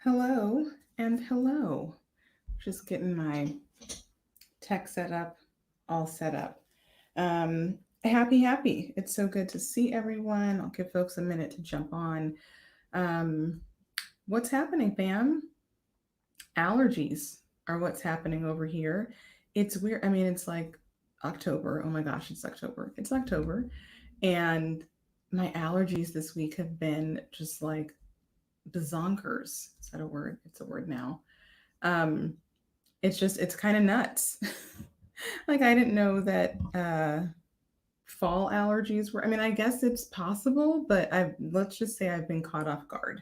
Hello and hello. Just getting my tech set up, all set up. Happy. It's so good to see everyone. I'll give folks a minute to jump on. Um, what's happening, fam? Allergies are what's happening over here. It's weird. I mean, it's like October. Oh my gosh, it's October. It's October. And my allergies this week have been just like bazonkers. Is that a word? It's a word now. Um, it's kind of nuts. Like I didn't know that fall allergies were. I mean, I guess it's possible, but I let's just say I've been caught off guard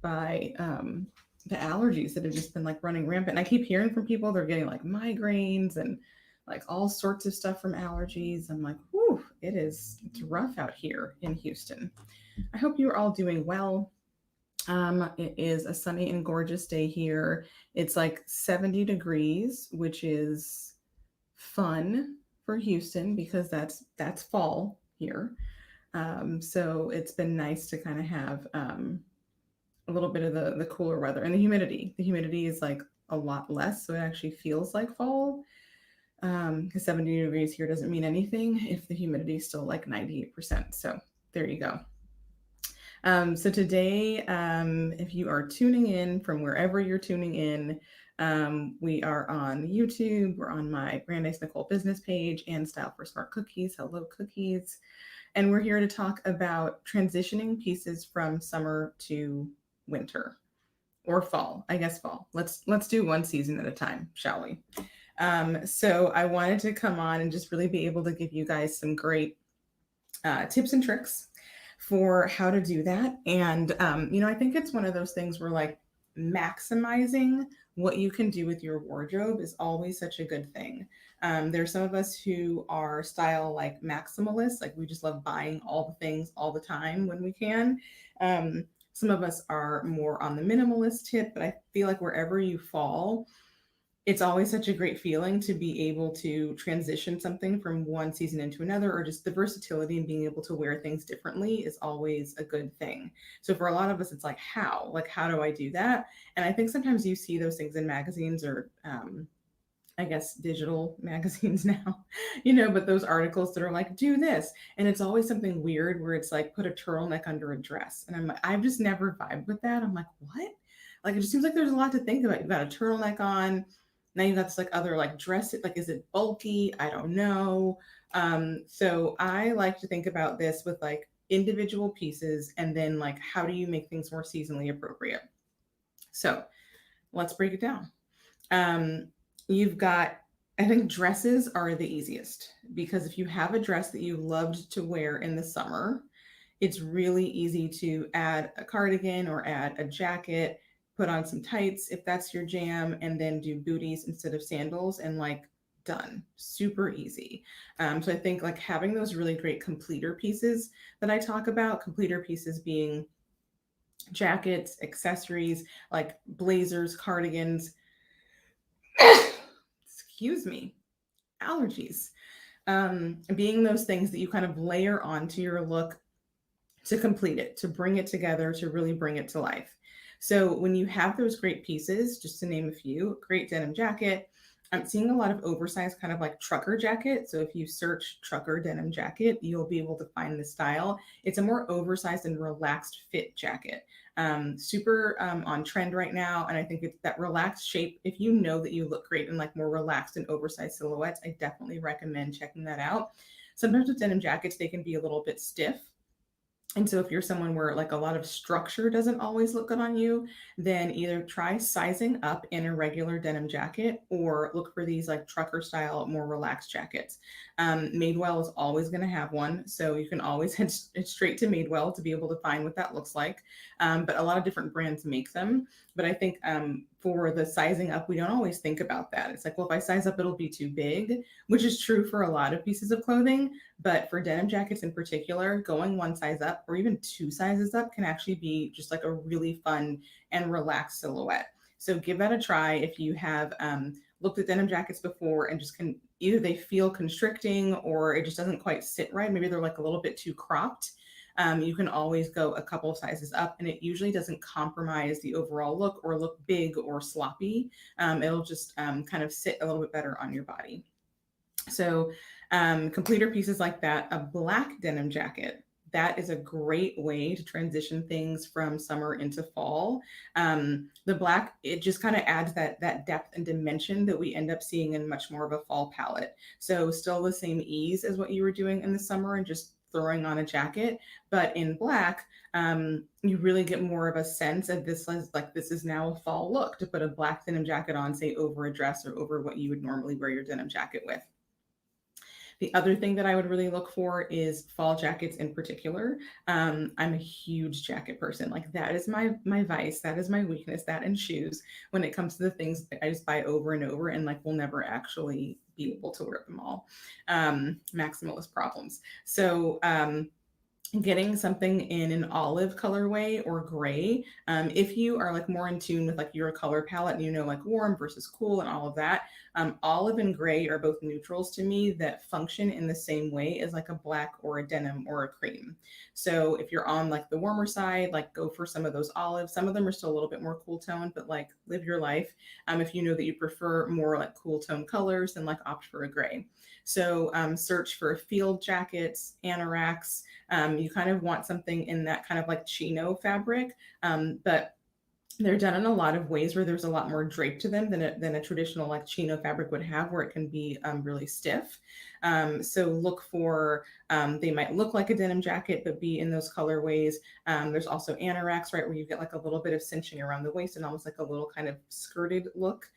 by the allergies that have just been like running rampant. And I keep hearing from people they're getting like migraines and like all sorts of stuff from allergies. I'm like, whew, it's rough out here in Houston. I hope you're all doing well. It is a sunny and gorgeous day here. It's like 70 degrees, which is fun for Houston because that's fall here. So it's been nice to kind of have a little bit of the cooler weather and the humidity. The humidity is like a lot less, so it actually feels like fall. Because 70 degrees here doesn't mean anything if the humidity is still like 98%. So there you go. So today, if you are tuning in from wherever you're tuning in, we are on YouTube. We're on my Brandeis Nicole business page and Style for Smart Cookies. Hello, cookies. And we're here to talk about transitioning pieces from summer to winter or fall. I guess fall. Let's do one season at a time, shall we? So I wanted to come on and just really be able to give you guys some great tips and tricks for how to do that. And, I think it's one of those things where like maximizing what you can do with your wardrobe is always such a good thing. There's some of us who are style like maximalists, like we just love buying all the things all the time when we can. Some of us are more on the minimalist tip, but I feel like wherever you fall, it's always such a great feeling to be able to transition something from one season into another, or just the versatility and being able to wear things differently is always a good thing. So for a lot of us, it's like how do I do that? And I think sometimes you see those things in magazines or I guess digital magazines now, but those articles that are like, do this. And it's always something weird where it's like, put a turtleneck under a dress. And I'm like, I've just never vibed with that. I'm like, what? Like, it just seems like there's a lot to think about. You've got a turtleneck on. Now you've got this like other like dress. Like, is it bulky? I don't know. So I like to think about this with like individual pieces and then like, how do you make things more seasonally appropriate? So let's break it down. Um, you've got, I think dresses are the easiest because if you have a dress that you loved to wear in the summer, it's really easy to add a cardigan or add a jacket, put on some tights if that's your jam, and then do booties instead of sandals and like done. Super easy. So I think like having those really great completer pieces that I talk about, completer pieces being jackets, accessories like blazers, cardigans, excuse me, allergies. Being those things that you kind of layer onto your look to complete it, to bring it together, to really bring it to life. So when you have those great pieces, just to name a few, great denim jacket, I'm seeing a lot of oversized kind of like trucker jacket. So if you search trucker denim jacket, you'll be able to find the style. It's a more oversized and relaxed fit jacket. Super on trend right now. And I think it's that relaxed shape. If you know that you look great in like more relaxed and oversized silhouettes, I definitely recommend checking that out. Sometimes with denim jackets, they can be a little bit stiff. And so if you're someone where like a lot of structure doesn't always look good on you, then either try sizing up in a regular denim jacket or look for these like trucker style, more relaxed jackets. Madewell is always going to have one. So you can always head straight to Madewell to be able to find what that looks like. But a lot of different brands make them. But I think for the sizing up, we don't always think about that. It's like, well, if I size up, it'll be too big, which is true for a lot of pieces of clothing. But for denim jackets in particular, going one size up or even two sizes up can actually be just like a really fun and relaxed silhouette. So give that a try if you have looked at denim jackets before and just can either they feel constricting or it just doesn't quite sit right. Maybe they're like a little bit too cropped. you can always go a couple sizes up, and it usually doesn't compromise the overall look or look big or sloppy. It'll just kind of sit a little bit better on your body. So, completer pieces like that, a black denim jacket. That is a great way to transition things from summer into fall. The black, it just kind of adds that depth and dimension that we end up seeing in much more of a fall palette. So still the same ease as what you were doing in the summer and just throwing on a jacket, but in black, you really get more of a sense of this as like this is now a fall look to put a black denim jacket on, say over a dress or over what you would normally wear your denim jacket with. The other thing that I would really look for is fall jackets in particular. I'm a huge jacket person. Like that is my vice. That is my weakness. That and shoes. When it comes to the things that I just buy over and over and like will never actually be able to wear them all. Maximalist problems. So getting something in an olive colorway or gray, if you are like more in tune with like your color palette and you know like warm versus cool and all of that, olive and gray are both neutrals to me that function in the same way as like a black or a denim or a cream. So if you're on like the warmer side, like go for some of those olives. Some of them are still a little bit more cool toned, but like live your life. If you know that you prefer more like cool tone colors, then like opt for a gray. So search for field jackets, anoraks. You kind of want something in that kind of like chino fabric, but they're done in a lot of ways where there's a lot more drape to them than a traditional like chino fabric would have, where it can be really stiff. So look for, they might look like a denim jacket, but be in those colorways. There's also anoraks, right, where you get like a little bit of cinching around the waist and almost like a little kind of skirted look.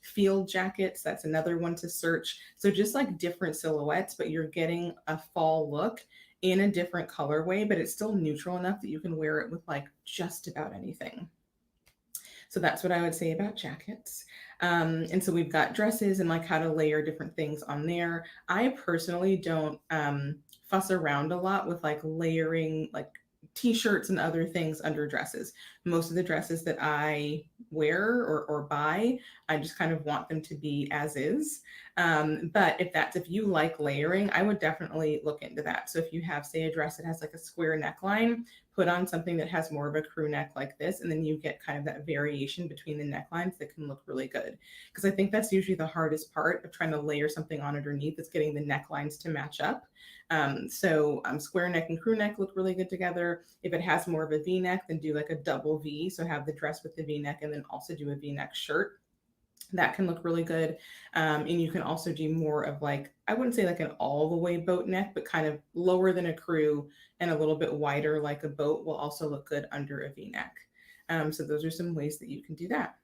Field jackets, that's another one to search. So just like different silhouettes, but you're getting a fall look in a different colorway, but it's still neutral enough that you can wear it with like just about anything. So that's what I would say about jackets. And so we've got dresses and like how to layer different things on there. I personally don't fuss around a lot with like layering like t-shirts and other things under dresses. Most of the dresses that I wear or buy, I just kind of want them to be as is. But if you like layering, I would definitely look into that. So if you have, say, a dress that has like a square neckline, put on something that has more of a crew neck like this, and then you get kind of that variation between the necklines that can look really good. Because I think that's usually the hardest part of trying to layer something on underneath, is getting the necklines to match up. Square neck and crew neck look really good together. If it has more of a V neck, then do like a double V. So have the dress with the V neck and then also do a V neck shirt. That can look really good. And you can also do more of like, I wouldn't say like an all the way boat neck, but kind of lower than a crew and a little bit wider like a boat will also look good under a V neck. So those are some ways that you can do that.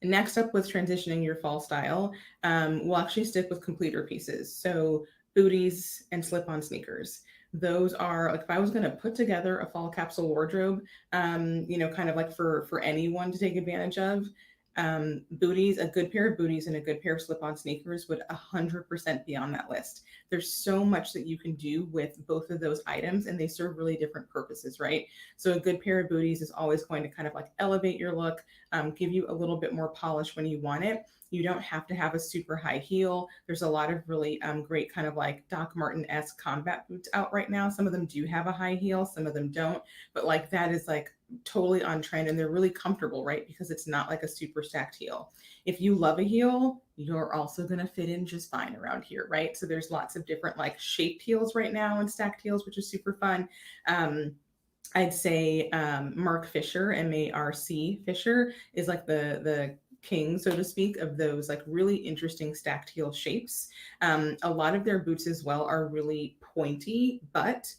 Next up with transitioning your fall style, we'll actually stick with completer pieces. So booties and slip-on sneakers. Those are like if I was going to put together a fall capsule wardrobe, kind of like for anyone to take advantage of, booties, a good pair of booties and a good pair of slip-on sneakers would 100% be on that list. There's so much that you can do with both of those items, and they serve really different purposes, right? So a good pair of booties is always going to kind of like elevate your look, give you a little bit more polish when you want it. You don't have to have a super high heel. There's a lot of really great kind of like Doc Marten-esque combat boots out right now. Some of them do have a high heel, some of them don't, but like that is like totally on trend, and they're really comfortable, right? Because it's not like a super stacked heel. If you love a heel, you're also going to fit in just fine around here, right? So there's lots of different like shaped heels right now and stacked heels, which is super fun. I'd say Marc Fisher, M-A-R-C Fisher, is like the king, so to speak, of those like really interesting stacked heel shapes. A lot of their boots as well are really pointy, but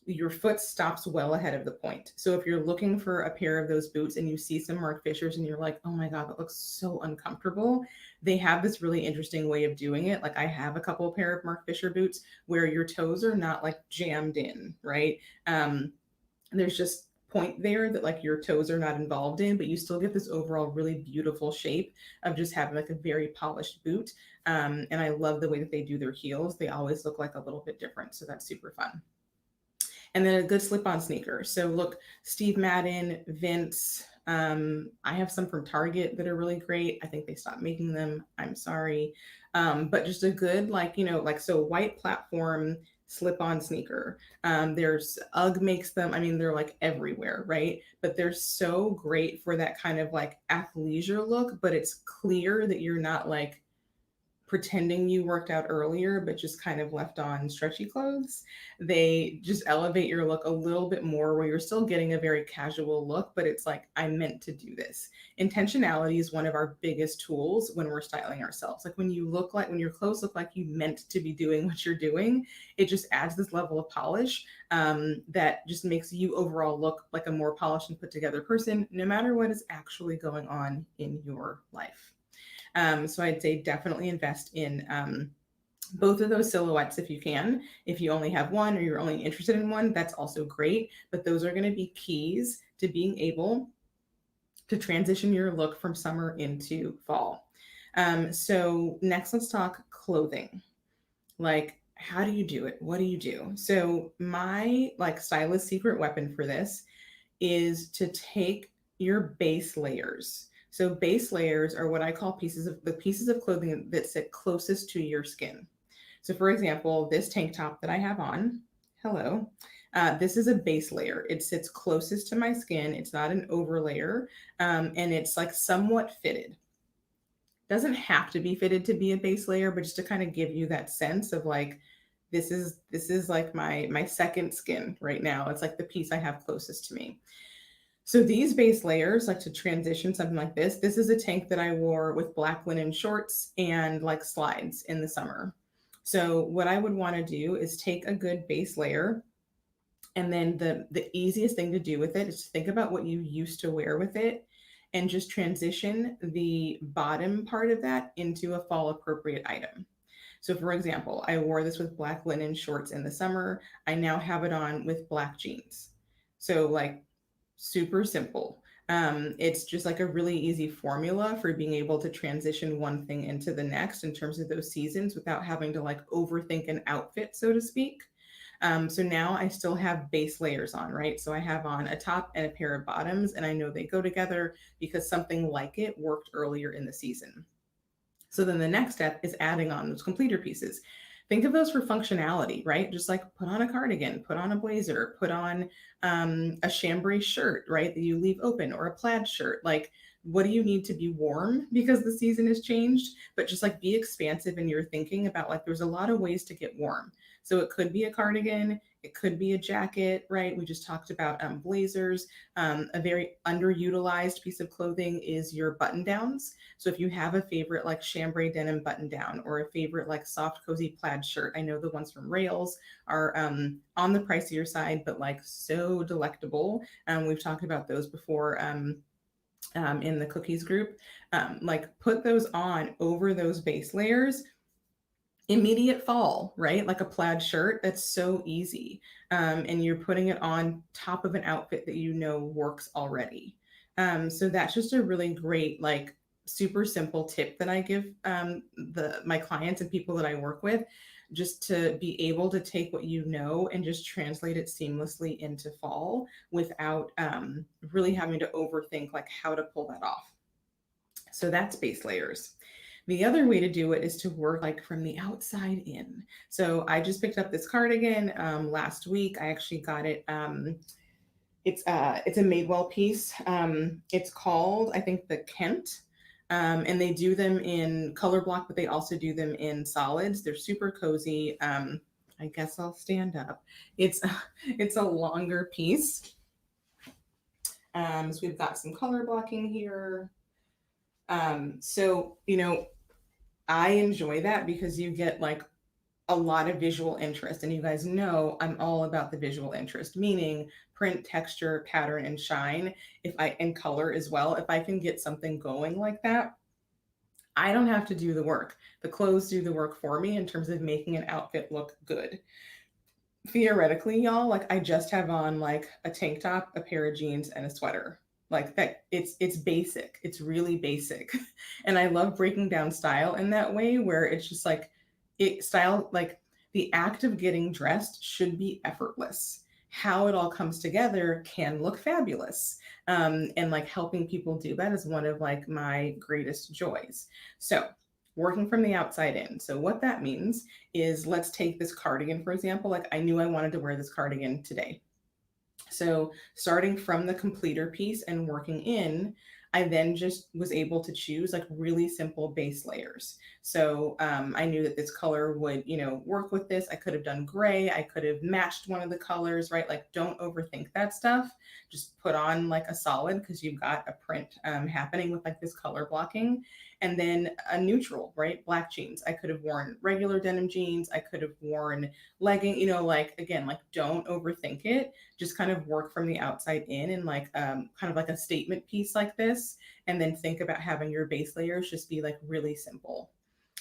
your foot stops well ahead of the point. So if you're looking for a pair of those boots and you see some Marc Fishers and you're like, oh my God, that looks so uncomfortable, they have this really interesting way of doing it. Like I have a couple pair of Marc Fisher boots where your toes are not like jammed in, right? There's just point there that like your toes are not involved in, but you still get this overall really beautiful shape of just having like a very polished boot. And I love the way that they do their heels. They always look like a little bit different. So that's super fun. And then a good slip-on sneaker. So look, Steve Madden, Vince. I have some from Target that are really great. I think they stopped making them. I'm sorry. But just a good, like, like, so white platform slip on sneaker. There's UGG makes them. I mean, they're like everywhere, right? But they're so great for that kind of like athleisure look, but it's clear that you're not like pretending you worked out earlier, but just kind of left on stretchy clothes. They just elevate your look a little bit more where you're still getting a very casual look, but it's like, I meant to do this. Intentionality is one of our biggest tools when we're styling ourselves. Like when your clothes look like you meant to be doing what you're doing, it just adds this level of polish that just makes you overall look like a more polished and put together person, no matter what is actually going on in your life. So I'd say definitely invest in both of those silhouettes if you can. If you only have one or you're only interested in one, that's also great. But those are going to be keys to being able to transition your look from summer into fall. So next, let's talk clothing. Like, how do you do it? What do you do? So my like stylist secret weapon for this is to take your base layers. So base layers are what I call pieces of clothing that sit closest to your skin. So for example, this tank top that I have on, hello, this is a base layer. It sits closest to my skin. It's not an overlayer, and it's like somewhat fitted. Doesn't have to be fitted to be a base layer, but just to kind of give you that sense of like, this is like my second skin right now. It's like the piece I have closest to me. So these base layers, like to transition something like this is a tank that I wore with black linen shorts and like slides in the summer. So what I would want to do is take a good base layer, and then the easiest thing to do with it is to think about what you used to wear with it and just transition the bottom part of that into a fall appropriate item. So for example, I wore this with black linen shorts in the summer. I now have it on with black jeans. So like super simple. It's just like a really easy formula for being able to transition one thing into the next in terms of those seasons without having to like overthink an outfit, so to speak. So now I still have base layers on, right? So I have on a top and a pair of bottoms, and I know they go together because something like it worked earlier in the season. So then the next step is adding on those completer pieces. Think of those for functionality, right? Just like put on a cardigan, put on a blazer, put on a chambray shirt, right? That you leave open, or a plaid shirt. Like, what do you need to be warm because the season has changed? But just like be expansive in your thinking about like there's a lot of ways to get warm. So it could be a cardigan, it could be a jacket, right? We just talked about blazers. A very underutilized piece of clothing is your button downs. So if you have a favorite like chambray denim button down, or a favorite like soft cozy plaid shirt, I know the ones from Rails are on the pricier side, but like so delectable. We've talked about those before. In the cookies group, like put those on over those base layers. Immediate fall, right? Like a plaid shirt, that's so easy. And you're putting it on top of an outfit that you know works already. So that's just a really great, like super simple tip that I give the my clients and people that I work with, just to be able to take what you know and just translate it seamlessly into fall without really having to overthink like how to pull that off. So that's base layers. The other way to do it is to work like from the outside in. So I just picked up this cardigan last week. I actually got it. It's a Madewell piece. It's called, I think, the Kent. And they do them in color block, but they also do them in solids. They're super cozy. I guess I'll stand up. It's it's a longer piece. So we've got some color blocking here. So I enjoy that because you get like a lot of visual interest. And you guys know I'm all about the visual interest, meaning print, texture, pattern, and shine. And color as well. If I can get something going like that, I don't have to do the work. The clothes do the work for me in terms of making an outfit look good. Theoretically, y'all, like I just have on like a tank top, a pair of jeans, and a sweater. Like that, it's basic. It's really basic. And I love breaking down style in that way where it's just like style, like the act of getting dressed should be effortless. How it all comes together can look fabulous. And like helping people do that is one of like my greatest joys. So working from the outside in. So what that means is, let's take this cardigan, for example. Like, I knew I wanted to wear this cardigan today. So starting from the completer piece and working in, I then just was able to choose like really simple base layers. So I knew that this color would, work with this. I could have done gray. I could have matched one of the colors, right? Like, don't overthink that stuff. Just put on like a solid, because you've got a print happening with like this color blocking. And then a neutral, right? Black jeans. I could have worn regular denim jeans. I could have worn legging, like, again, like, don't overthink it. Just kind of work from the outside in, and like kind of like a statement piece like this, and then think about having your base layers just be like really simple.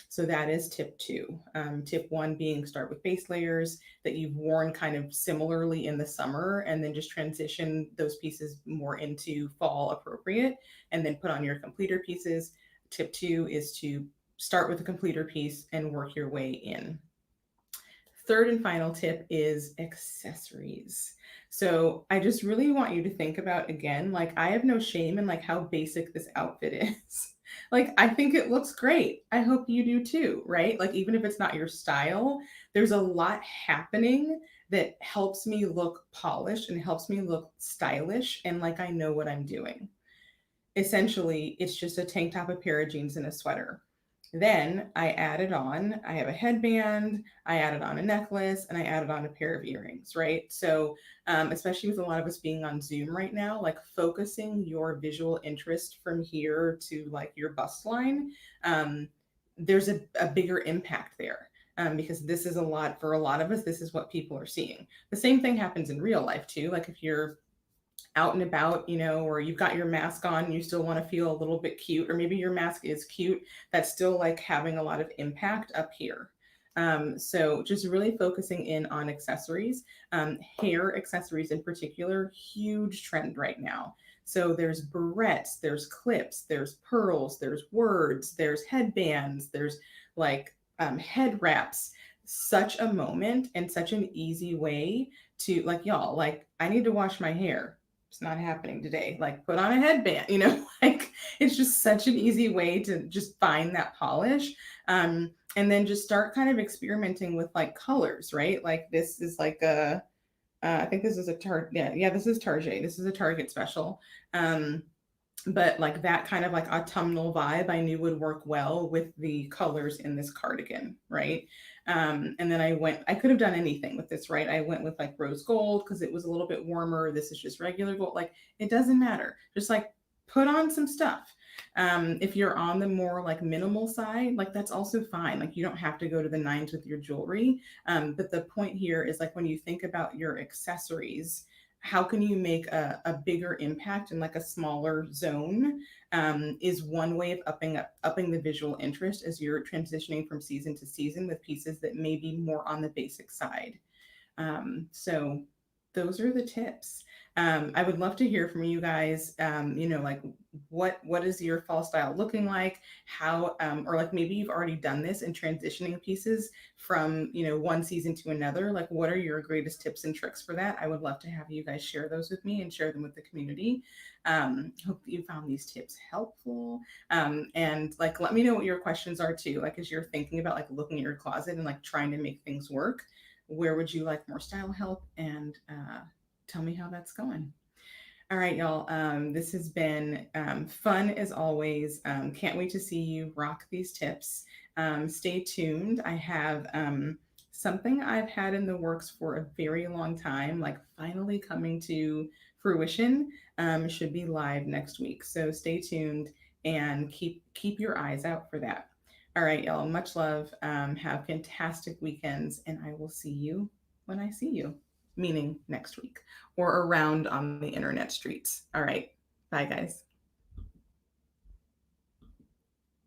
So that is tip two. Tip one being, start with base layers that you've worn kind of similarly in the summer, and then just transition those pieces more into fall appropriate, and then put on your completer pieces. Tip two is to start with a completer piece and work your way in. Third and final tip is accessories. So I just really want you to think about, again, like, I have no shame in like how basic this outfit is. Like, I think it looks great. I hope you do too, right? Like, even if it's not your style, there's a lot happening that helps me look polished and helps me look stylish and like I know what I'm doing. Essentially, it's just a tank top, a pair of jeans, and a sweater. Then I have a headband, I added on a necklace, and I added on a pair of earrings, right? So, especially with a lot of us being on Zoom right now, like, focusing your visual interest from here to like your bust line, there's a bigger impact there. Because this is a lot for a lot of us, this is what people are seeing. The same thing happens in real life too. Like, if you're out and about, or you've got your mask on, and you still want to feel a little bit cute, or maybe your mask is cute, that's still like having a lot of impact up here. So just really focusing in on accessories, hair accessories in particular, huge trend right now. So there's barrettes, there's clips, there's pearls, there's words, there's headbands, there's like head wraps. Such a moment and such an easy way to, like, y'all, like, I need to wash my hair, it's not happening today. Like, put on a headband, like, it's just such an easy way to just find that polish. And then just start kind of experimenting with like colors, right? Like, this is like I think this is a yeah, this is Target. This is a Target special. But like that kind of like autumnal vibe I knew would work well with the colors in this cardigan, right? And then I could have done anything with this, right? I went with like rose gold because it was a little bit warmer. This is just regular gold. Like, it doesn't matter. Just like put on some stuff. If you're on the more like minimal side, like, that's also fine. Like, you don't have to go to the nines with your jewelry. But the point here is, like, when you think about your accessories, how can you make a bigger impact in like a smaller zone, is one way of upping the visual interest as you're transitioning from season to season with pieces that may be more on the basic side. So those are the tips. I would love to hear from you guys. Like, what is your fall style looking like? How, or like, maybe you've already done this in transitioning pieces from, one season to another. Like, what are your greatest tips and tricks for that? I would love to have you guys share those with me and share them with the community. Hope that you found these tips helpful. And like, let me know what your questions are too. Like, as you're thinking about like looking at your closet and like trying to make things work, where would you like more style help? And tell me how that's going. All right, y'all. This has been fun as always. Can't wait to see you rock these tips. Stay tuned. I have something I've had in the works for a very long time, like, finally coming to fruition. Should be live next week. So stay tuned and keep your eyes out for that. All right, y'all. Much love. Have fantastic weekends, and I will see you when I see you, meaning next week, or around on the internet streets. All right. Bye, guys.